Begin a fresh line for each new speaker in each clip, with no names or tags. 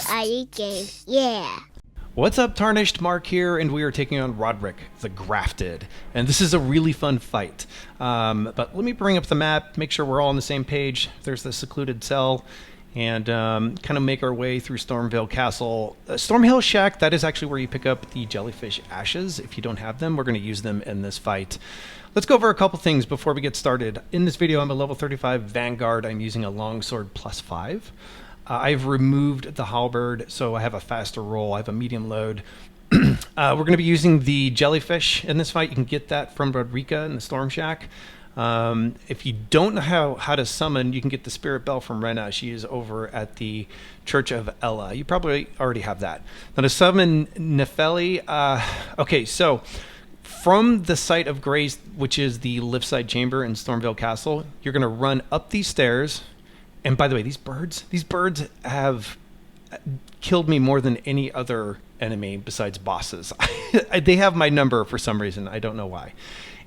I.Eat.Games, yeah.
What's up, Tarnished? Mark here, and we are taking on Godrick the Grafted. And this is a really fun fight. But let me bring up the map, make sure we're all on the same page. There's the secluded cell, and kind of make our way through Stormveil Castle. Stormveil Shack, that is actually where you pick up the jellyfish ashes. If you don't have them, we're going to use them in this fight. Let's go over a couple things before we get started. In this video, I'm a level 35 Vanguard. I'm using a longsword +5. I've removed the halberd, so I have a faster roll. I have a medium load. We're going to be using the jellyfish in this fight. You can get that from Godrick in the Storm Shack. If you don't know how to summon, you can get the Spirit Bell from Rena. She is over at the Church of Ella. You probably already have that. Now to summon Nepheli, okay, so from the site of grace, which is the lift side chamber in Stormveil Castle, you're going to run up these stairs. And by the way, these birds have killed me more than any other enemy besides bosses. They have my number for some reason. I don't know why.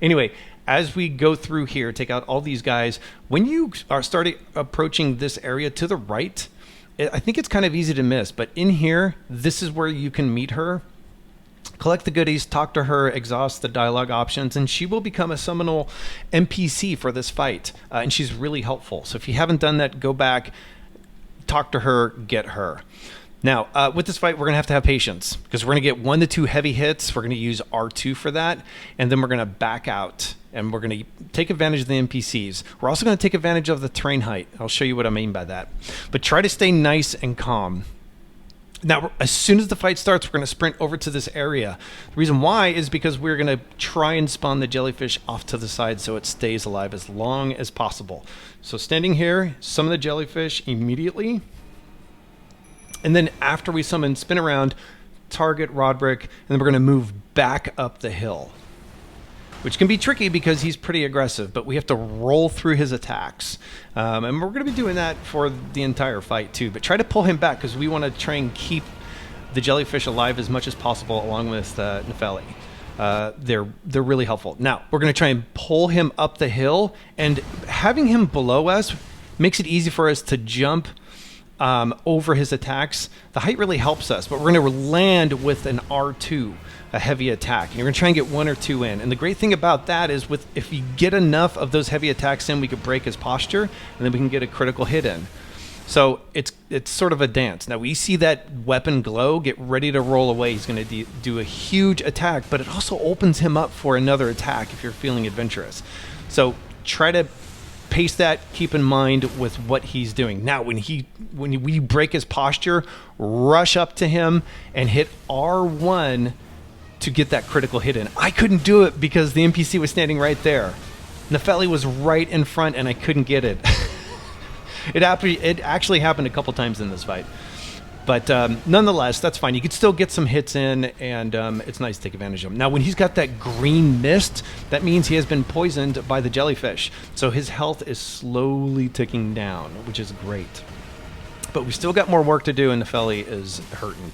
Anyway, as we go through here, take out all these guys. When you are starting approaching this area to the right, I think it's kind of easy to miss. But in here, this is where you can meet her. Collect the goodies, talk to her, exhaust the dialogue options, and she will become a summonal NPC for this fight. And she's really helpful. So if you haven't done that, go back, talk to her, get her. Now, with this fight, we're going to have patience because we're going to get 1 to 2 heavy hits. We're going to use R2 for that, and then we're going to back out, and we're going to take advantage of the NPCs. We're also going to take advantage of the terrain height. I'll show you what I mean by that. But try to stay nice and calm. Now, as soon as the fight starts, we're going to sprint over to this area. The reason why is because we're going to try and spawn the jellyfish off to the side so it stays alive as long as possible. So standing here, summon the jellyfish immediately. And then after we summon, spin around, target Godrick, and then we're going to move back up the hill. Which can be tricky because he's pretty aggressive, but we have to roll through his attacks. And we're going to be doing that for the entire fight too. But try to pull him back because we want to try and keep the jellyfish alive as much as possible along with Nepheli. They're really helpful. Now, we're going to try and pull him up the hill, and having him below us makes it easy for us to jump over his attacks. The height really helps us, but we're going to land with an R2. A heavy attack, and you're going to try and get 1 or 2 in. And the great thing about that is if you get enough of those heavy attacks in, we could break his posture, and then we can get a critical hit in. So it's sort of a dance. Now we see that weapon glow, get ready to roll away. He's going to do a huge attack, but it also opens him up for another attack if you're feeling adventurous. So try to pace that, keep in mind with what he's doing. Now when we break his posture, rush up to him and hit R1 to get that critical hit in. I couldn't do it because the NPC was standing right there. Nepheli was right in front and I couldn't get it. It actually happened a couple times in this fight. But nonetheless, that's fine. You could still get some hits in, and it's nice to take advantage of them. Now, when he's got that green mist, that means he has been poisoned by the jellyfish. So his health is slowly ticking down, which is great. But we still got more work to do, and Nepheli is hurting.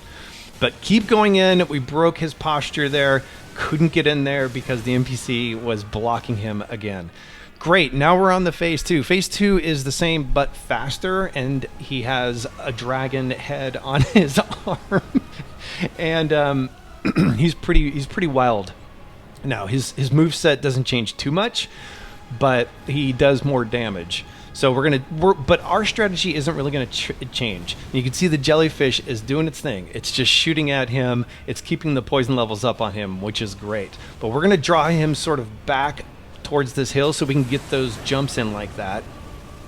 But keep going in. We broke his posture there. Couldn't get in there because the NPC was blocking him again. Great. Now we're on the phase 2. Phase 2 is the same but faster, and he has a dragon head on his arm, and he's pretty wild. Now his moveset doesn't change too much, but he does more damage. So but our strategy isn't really gonna change. You can see the jellyfish is doing its thing. It's just shooting at him. It's keeping the poison levels up on him, which is great. But we're gonna draw him sort of back towards this hill so we can get those jumps in like that.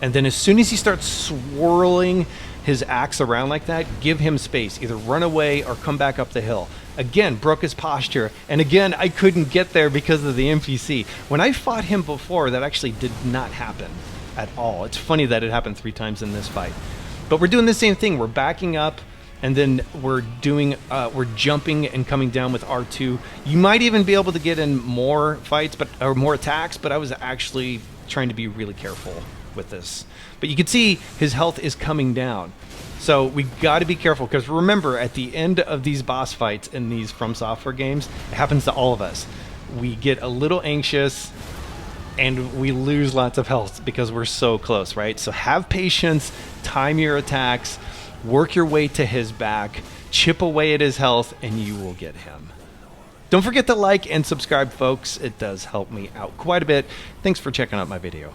And then as soon as he starts swirling his axe around like that, give him space. Either run away or come back up the hill. Again, broke his posture. And again, I couldn't get there because of the NPC. When I fought him before, that actually did not happen at all. It's funny that it happened 3 times in this fight. But we're doing the same thing. We're backing up, and then we're jumping and coming down with R2. You might even be able to get in more fights, or more attacks, but I was actually trying to be really careful with this. But you can see his health is coming down. So we got to be careful, because remember, at the end of these boss fights in these From Software games, it happens to all of us. We get a little anxious, and we lose lots of health because we're so close, right? So have patience, time your attacks, work your way to his back, chip away at his health, and you will get him. Don't forget to like and subscribe, folks. It does help me out quite a bit. Thanks for checking out my video.